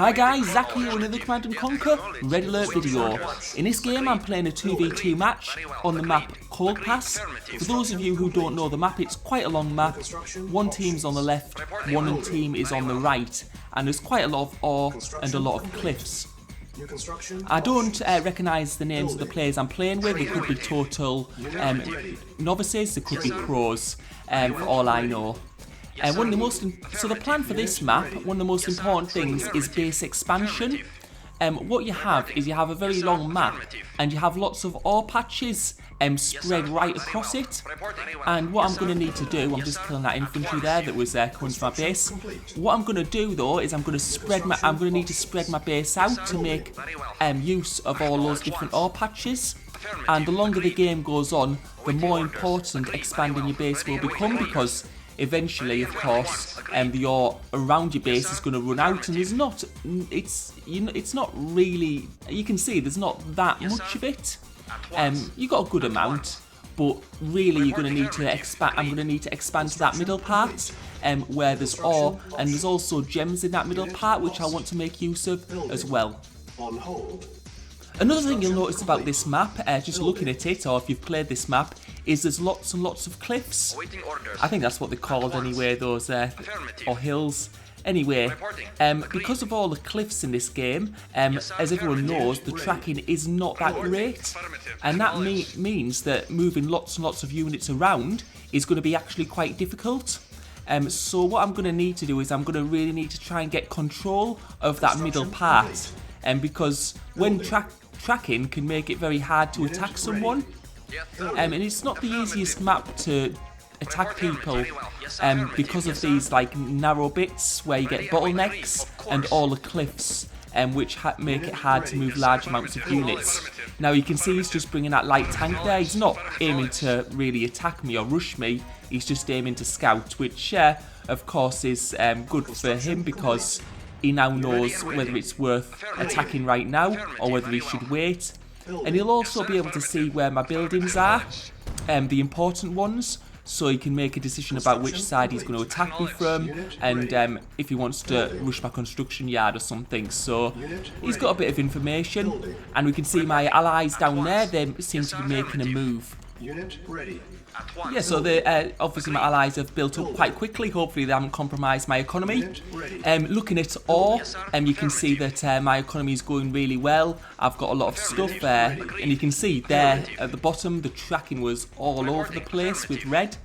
Hi guys, Zach here with another Command & Conquer Red Alert video. In this game I'm playing a 2v2 match on the map Cold Pass. For those of you who don't know the map, it's quite a long map. One team's on the left, one team is on the right, and there's quite a lot of ore and a lot of cliffs. I don't recognise the names of the players I'm playing with. They could be total novices, they could be pros, for all I know. So the plan for this map, one of the most important things is base expansion. What you have is you have a very long map and you have lots of ore patches spread right across it. And what I'm going to need to do, I'm just killing that infantry there that was coming to my base. What I'm going to do though is I'm going to need to spread my base out to make use of all those different ore patches. And the longer the game goes on, the more important expanding your base will become, because eventually, of course, the ore around your base is going to run out, and it's not really. You can see there's not that much of it. You got a good amount, but really you're going to need to expand. I'm going to need to expand to that middle part, where there's ore, and there's also gems in that middle part, which I want to make use of as well. Another thing you'll notice about this map, just looking at it, or if you've played this map, is there's lots and lots of cliffs. I think that's what they're called anyway, those, or hills. Anyway, because of all the cliffs in this game, as everyone knows, the tracking is not that great. And that means that moving lots and lots of units around is going to be actually quite difficult. So what I'm going to need to do is I'm going to really need to try and get control of that middle part. Because when tracking can make it very hard to attack someone. And it's not the easiest map to attack people because of these like narrow bits where you get bottlenecks and all the cliffs which make it hard to move large amounts of units. Now you can see he's just bringing that light tank there. He's not aiming to really attack me or rush me, he's just aiming to scout, which of course is good for him, because he now knows whether it's worth attacking right now or whether he should wait. And he'll also be able to see where my buildings are, the important ones, so he can make a decision about which side he's going to attack me from, and if he wants to rush my construction yard or something. So he's got a bit of information, and we can see my allies down there, they seem to be making a move. Yeah, so obviously my allies have built up quite quickly. Hopefully they haven't compromised my economy. Looking at ore, you can see that my economy is going really well. I've got a lot of stuff there, and you can see there at the bottom the tracking was all over the place with red.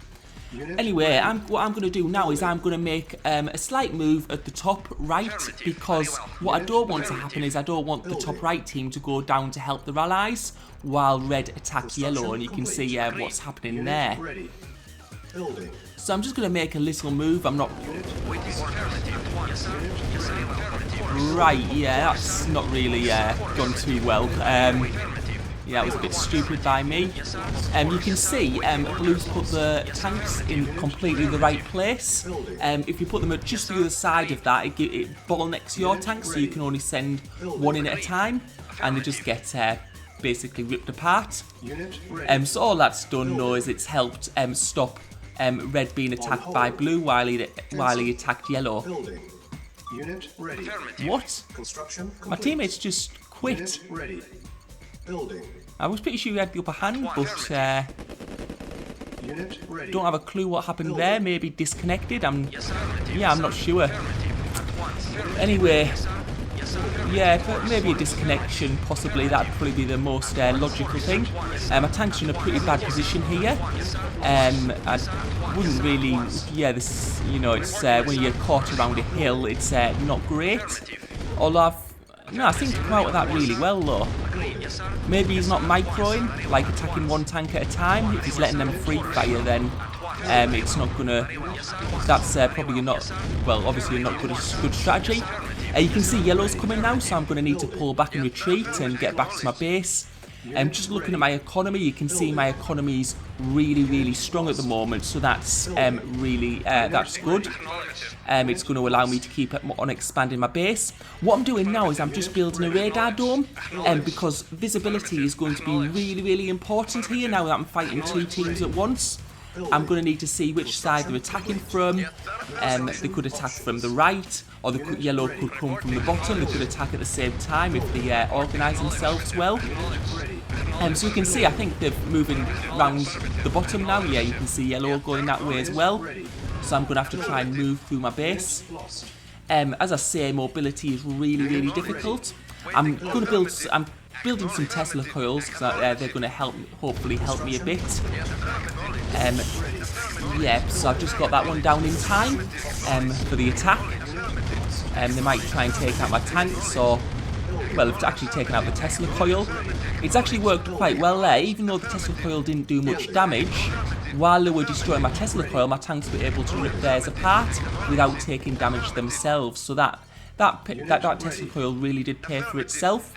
Anyway, what I'm going to do now is I'm going to make a slight move at the top right, because what I don't want to happen is I don't want the top right team to go down to help their allies while red attack yellow, and you can see what's happening there. So I'm just going to make a little move. I'm not... Right, yeah, that's not really gone too well. Yeah, it was a bit stupid by me. You can see Blue's put the tanks in completely the right place. If you put them at just the other side of that, it bottlenecks your tanks, so you can only send one in at a time, and they just get basically ripped apart. So all that's done now is it's helped stop red being attacked by blue while he attacked yellow. What? My teammates just quit. I was pretty sure he had the upper hand, but don't have a clue what happened there. Maybe disconnected. I'm not sure. Anyway, yeah, maybe a disconnection, possibly. That'd probably be the most logical thing. My tank's in a pretty bad position here. I wouldn't really. Yeah, this, it's when you're caught around a hill, it's not great. Although I seem to come out of that really well though. Maybe he's not microing, like attacking one tank at a time. If he's letting them free fire, then it's not gonna. That's probably not. Well, obviously not good strategy. You can see yellow's coming now, so I'm gonna need to pull back and retreat and get back to my base. Just looking at my economy, you can see my economy's really strong at the moment, so that's that's good. It's going to allow me to keep on expanding my base. What I'm doing now is I'm just building a radar dome, because visibility is going to be really important here now that I'm fighting two teams at once. I'm going to need to see which side they're attacking from. They could attack from the right, or yellow could come from the bottom. They could attack at the same time if they organise themselves well. So you can see, I think they're moving around the bottom now. Yeah, you can see yellow going that way as well. So I'm going to have to try and move through my base. As I say, mobility is really, really difficult. I'm building some Tesla coils because they're going to hopefully help me a bit. Yeah, so I've just got that one down in time for the attack. They might try and take out my tanks, or, well, it's actually taken out the Tesla coil. It's actually worked quite well there, even though the Tesla coil didn't do much damage. While they were destroying my Tesla coil, my tanks were able to rip theirs apart without taking damage themselves. So that Tesla coil really did pay for itself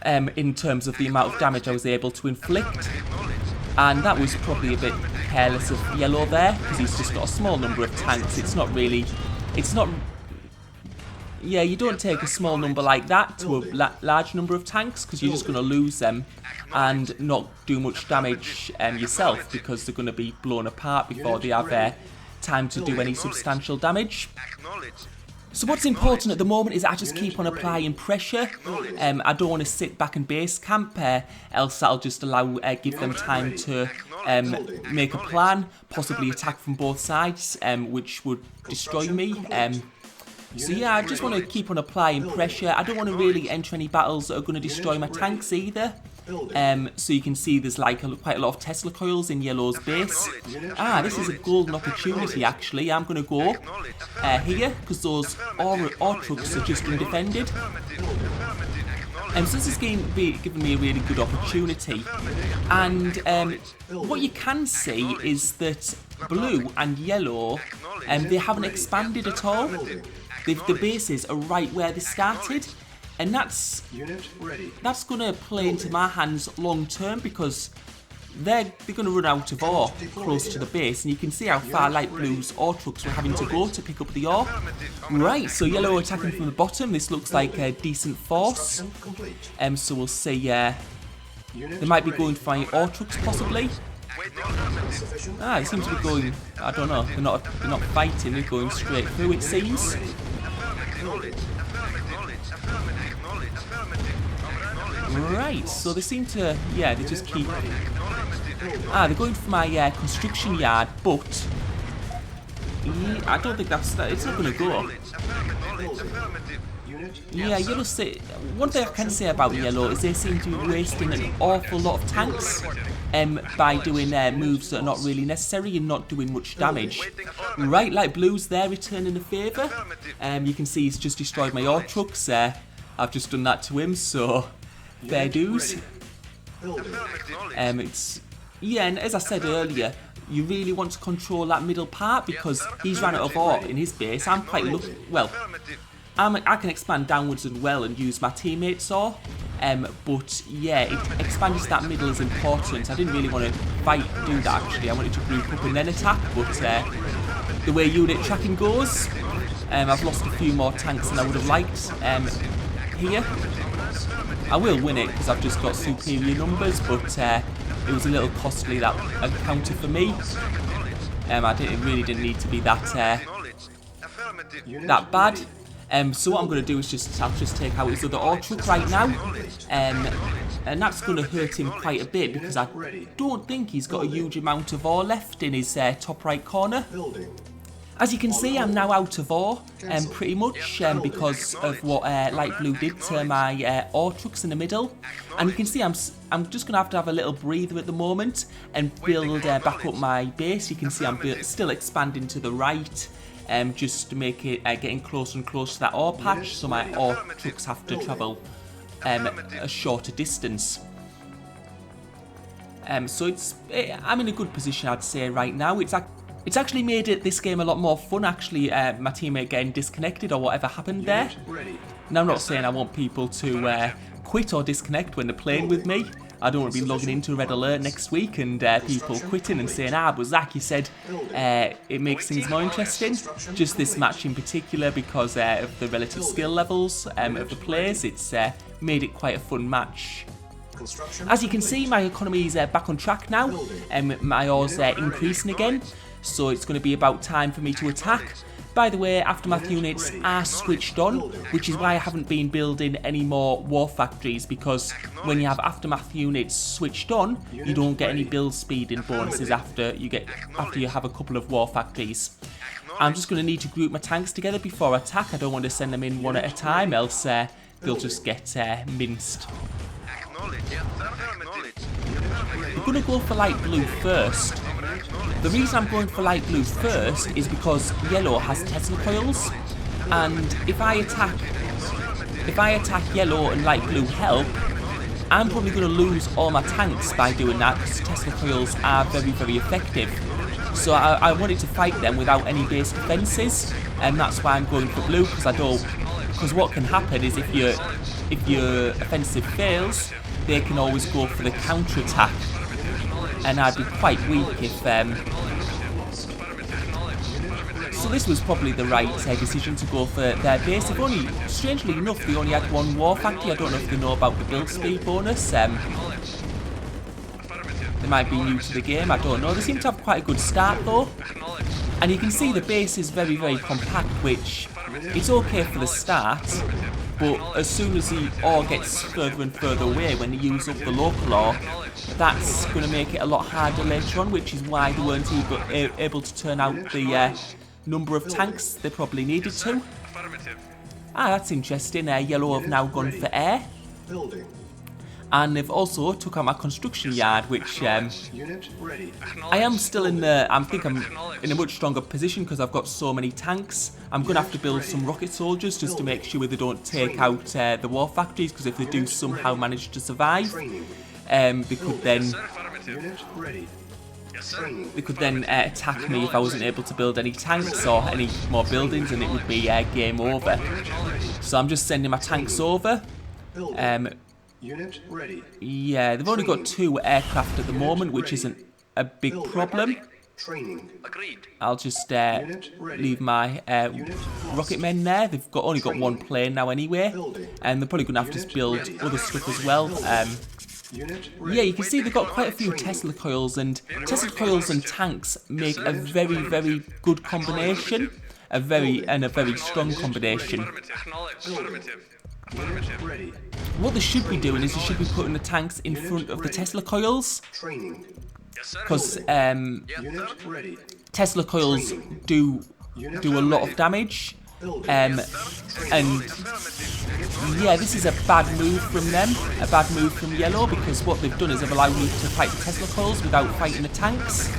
in terms of the amount of damage I was able to inflict. And that was probably a bit careless of yellow there, because he's just got a small number of tanks. Yeah, you don't take a small number like that to a large number of tanks, because you're just going to lose them and not do much damage yourself, because they're going to be blown apart before they have time to do any substantial damage. So what's important at the moment is I just keep on applying pressure. I don't want to sit back in base camp, else that'll just give them time to make a plan, possibly attack from both sides, which would destroy me. So yeah, I just want to keep on applying pressure. I don't want to really enter any battles that are going to destroy my tanks either. So you can see there's like quite a lot of Tesla coils in yellow's base. This is a golden opportunity actually. I'm going to go here, because those ore trucks are just undefended. So this is giving me a really good opportunity. And what you can see is that blue and yellow, they haven't expanded at all. The bases are right where they started. And that's going to play into my hands long term, because they're going to run out of ore close to the base, and you can see how far light blue's ore trucks were having to go to pick up the ore. Right, so yellow attacking from the bottom. This looks like a decent force. So we'll see. They might be going for ore trucks possibly. They seem to be going. I don't know. They're not fighting. They're going straight through, it seems. Right, so they seem to, yeah, they just keep... they're going for my construction yard, but... Yeah, I don't think it's not going to go. Yeah, yellow one thing I can say about yellow is they seem to be wasting an awful lot of tanks by doing moves that are not really necessary and not doing much damage. Right, like blue's there returning a favour. You can see he's just destroyed my ore trucks. I've just done that to him, so... fair dues. Yeah, and as I said earlier, you really want to control that middle part, because he's ran out of ore in his base. I'm quite lucky. Well, I can expand downwards as well and use my teammates' ore. But yeah, expanding that middle is important. I didn't really want to do that actually. I wanted to group up and then attack, but the way unit tracking goes, I've lost a few more tanks than I would have liked here. I will win it because I've just got superior numbers, but it was a little costly, that encounter for me. Really didn't need to be that bad. So what I'm going to do is I'll just take out his other ore truck right now, and that's going to hurt him quite a bit, because I don't think he's got a huge amount of ore left in his top right corner. As you can see, I'm now out of ore, pretty much, because of what light blue did to my ore trucks in the middle. And you can see I'm just going to have a little breather at the moment and build back up my base. You can see I'm still expanding to the right, just to make it getting closer and closer to that ore patch, so my ore trucks have to travel a shorter distance. So I'm in a good position, I'd say, right now. It's actually made this game a lot more fun, actually, my teammate getting disconnected or whatever happened there. Now, I'm not saying I want people to quit or disconnect when they're playing with me. I don't want to be logging into Red Alert next week and people quitting and saying, but Zach, you said it makes things more interesting. Just this match in particular, because of the relative skill levels of the players, it's made it quite a fun match. As you can see, my economy is back on track now, and my ore's increasing again, so it's going to be about time for me to attack. By the way, aftermath units are switched on, which is why I haven't been building any more war factories, because when you have aftermath units switched on, you don't get any build speed in bonuses after you have a couple of war factories. I'm just going to need to group my tanks together before I attack. I don't want to send them in one at a time, else they'll just get minced. We're going to go for light blue first. The reason I'm going for light blue first is because yellow has Tesla coils, and if I attack yellow and light blue help, I'm probably going to lose all my tanks by doing that, because Tesla coils are very, very effective. So I wanted to fight them without any base defences, and that's why I'm going for blue, because what can happen is if your offensive fails, they can always go for the counter attack. And I'd be quite weak if... So this was probably the right decision to go for their base. Strangely enough, they only had one war factory. I don't know if they know about the build speed bonus. They might be new to the game, I don't know. They seem to have quite a good start though. And you can see the base is very, very compact, which it's okay for the start. But as soon as the ore gets further and further away, when you use up the local ore, that's going to make it a lot harder later on, which is why they weren't able to turn out the number of tanks they probably needed to. That's interesting. Yellow have now gone for air. And they've also took out my construction yard, which I am still in the... I think I'm in a much stronger position because I've got so many tanks. I'm going to have to build some rocket soldiers just to make sure they don't take out the war factories, because if they do somehow manage to survive, they could then attack me if I wasn't able to build any tanks or any more buildings, and it would be game over. So I'm just sending my tanks over. Unit ready. Yeah, they've only got 2 aircraft at the moment, which isn't a big problem. I'll just leave my rocket men there. They've only got 1 plane now anyway, and they're probably going to have to build other stuff as well. Yeah, you can see they've got quite a few Tesla coils, and Tesla coils and tanks make a very, very good combination, a very strong combination. What they should be doing is they should be putting the tanks in front of the Tesla coils, because Tesla coils do a lot of damage, and yeah, this is a bad move from them, a bad move from yellow, because what they've done is they've allowed me to fight the Tesla coils without fighting the tanks.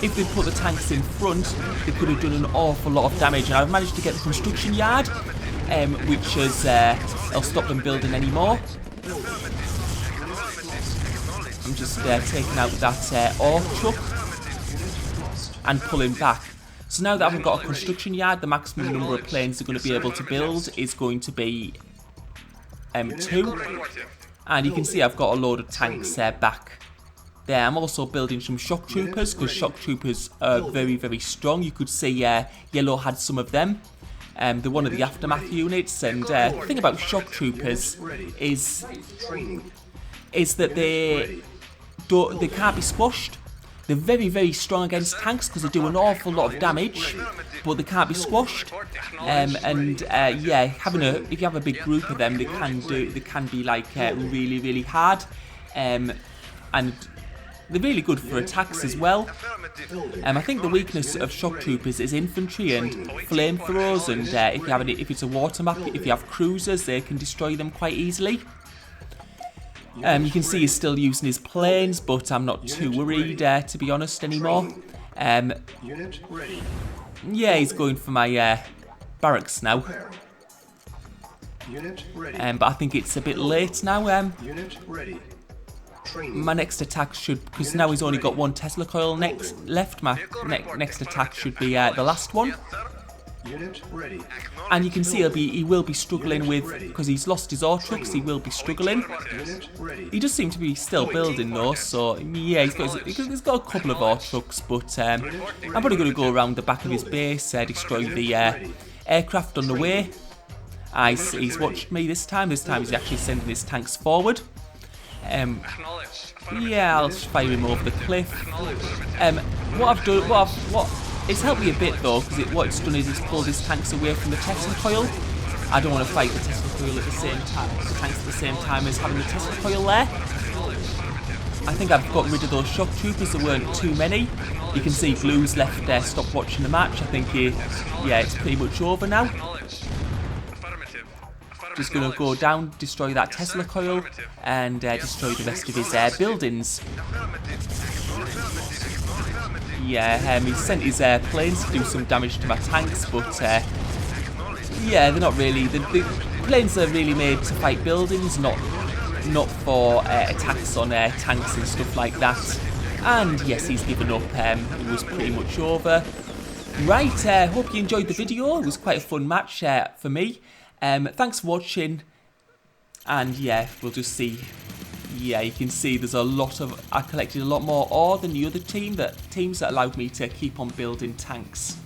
If they put the tanks in front, they could have done an awful lot of damage, and I've managed to get the construction yard, which has I'll stop them building anymore. I'm just taking out that ore truck and pulling back. So now that I've got a construction yard, the maximum number of planes they're going to be able to build is going to be 2. And you can see I've got a load of tanks back there. I'm also building some shock troopers, because shock troopers are very, very strong. You could see yellow had some of them. They're one of the aftermath units, and the thing about shock troopers is that they can't be squashed. They're very, very strong against tanks because they do an awful lot of damage, but they can't be squashed. Yeah, if you have a big group of them, they can be like really, really hard, and they're really good for attacks as well. I think the weakness of shock troopers is infantry and flamethrowers, and if it's a water map, if you have cruisers, they can destroy them quite easily. You can see he's still using his planes, but I'm not too worried, to be honest, anymore. Yeah, he's going for my barracks now. But I think it's a bit late now. My next attack should, because now he's only got 1 Tesla coil left, my next attack should be the last one. And you can see he will be struggling with, because he's lost his ore trucks, he will be struggling. He does seem to be still building though, so yeah, he's got a couple of ore trucks, but I'm probably going to go around the back of his base, destroy the aircraft on the way. He's watched me this time he's actually sending his tanks forward. Yeah, I'll fire him over the cliff. What I've done, it's helped me a bit though, because what it's done is it's pulled his tanks away from the Tesla coil. I don't want to fight the Tesla coil at the same time, the tanks at the same time as having the Tesla coil there. I think I've got rid of those shock troopers. There weren't too many. You can see Blue's left there, stopped watching the match. I think yeah, it's pretty much over now. Just going to go down, destroy that Tesla coil, and destroy the rest of his buildings. Yeah, he sent his planes to do some damage to my tanks, but yeah, they're not really. The planes are really made to fight buildings, not for attacks on tanks and stuff like that. And yes, he's given up. It was pretty much over. Right, hope you enjoyed the video. It was quite a fun match for me. Thanks for watching, and yeah, we'll just see. Yeah, you can see there's a lot of. I collected a lot more ore than the other teams that allowed me to keep on building tanks.